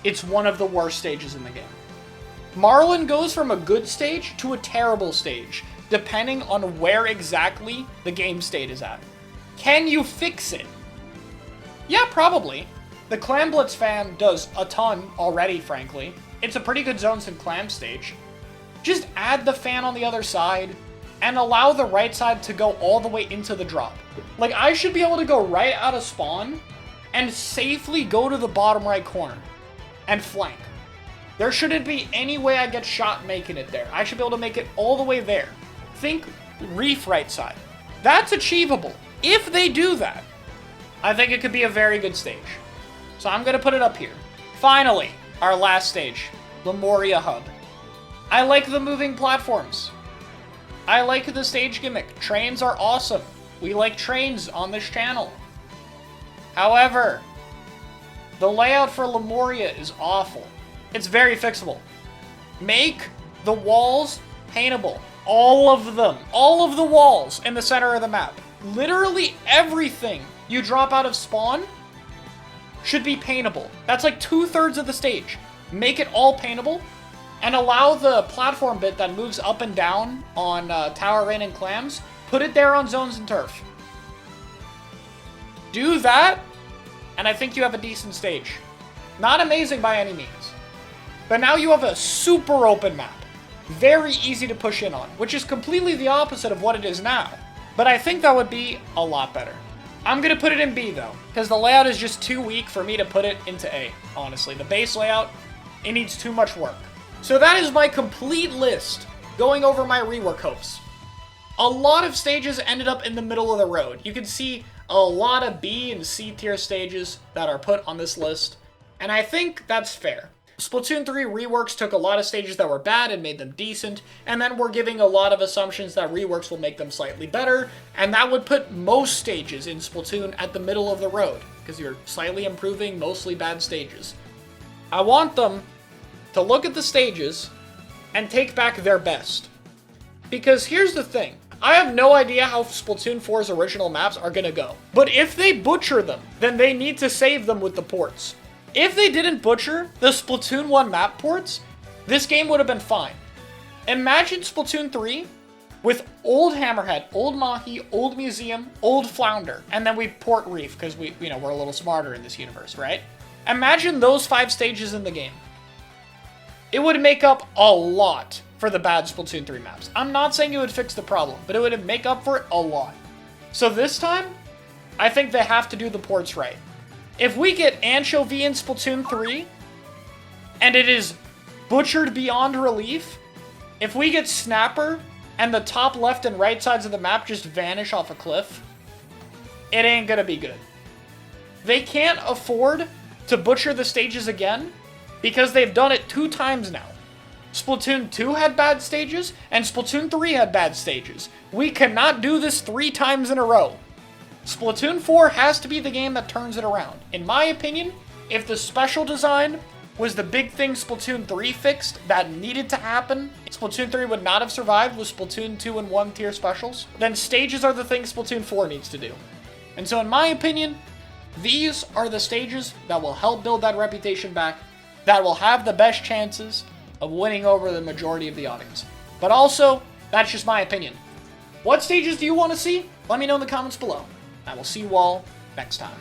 it's one of the worst stages in the game. Marlin goes from a good stage to a terrible stage, depending on where exactly the game state is at. Can you fix it? Yeah, probably. The Clam Blitz fan does a ton already, frankly. It's a pretty good Zones and Clam stage. Just add the fan on the other side, and allow the right side to go all the way into the drop. Like, I should be able to go right out of spawn, and safely go to the bottom right corner, and flank. There shouldn't be any way I get shot making it there. I should be able to make it all the way there. Think Reef right side. That's achievable. If they do that, I think it could be a very good stage. So I'm going to put it up here. Finally, our last stage, Lemuria Hub. I like the moving platforms. I like the stage gimmick. Trains are awesome. We like trains on this channel. However, the layout for Lemuria is awful. It's very fixable. Make the walls paintable. All of them. All of the walls in the center of the map. Literally everything you drop out of spawn should be paintable. That's like 2/3 of the stage. Make it all paintable, and allow the platform bit that moves up and down on Tower Rain and Clams, put it there on Zones and Turf. Do that, and I think you have a decent stage. Not amazing by any means. But now you have a super open map. Very easy to push in on, which is completely the opposite of what it is now. But I think that would be a lot better. I'm going to put it in B, though, because the layout is just too weak for me to put it into A, honestly. The base layout, it needs too much work. So that is my complete list, going over my rework hopes. A lot of stages ended up in the middle of the road. You can see a lot of B and C tier stages that are put on this list, and I think that's fair. Splatoon 3 reworks took a lot of stages that were bad and made them decent, and then we're giving a lot of assumptions that reworks will make them slightly better, and that would put most stages in Splatoon at the middle of the road, because you're slightly improving mostly bad stages. I want them to look at the stages and take back their best. Because here's the thing, I have no idea how Splatoon 4's original maps are gonna go, but if they butcher them, then they need to save them with the ports. If they didn't butcher the Splatoon 1 map ports, this game would have been fine. Imagine Splatoon 3 with Old Hammerhead, Old Mahi, Old Museum, Old Flounder, and then we port Reef, because we're a little smarter in this universe, right? Imagine those 5 stages in the game. It would make up a lot for the bad Splatoon 3 maps. I'm not saying it would fix the problem, but it would make up for it a lot. So this time, I think they have to do the ports right. If we get Anchovy in Splatoon 3, and it is butchered beyond relief, if we get Snapper, and the top left and right sides of the map just vanish off a cliff, it ain't gonna be good. They can't afford to butcher the stages again, because they've done it 2 times now. Splatoon 2 had bad stages, and Splatoon 3 had bad stages. We cannot do this 3 times in a row. Splatoon 4 has to be the game that turns it around. In my opinion, if the special design was the big thing Splatoon 3 fixed that needed to happen, Splatoon 3 would not have survived with Splatoon 2 and 1 tier specials, then stages are the thing Splatoon 4 needs to do. And so in my opinion, these are the stages that will help build that reputation back, that will have the best chances of winning over the majority of the audience. But also, that's just my opinion. What stages do you want to see? Let me know in the comments below. I will see you all next time.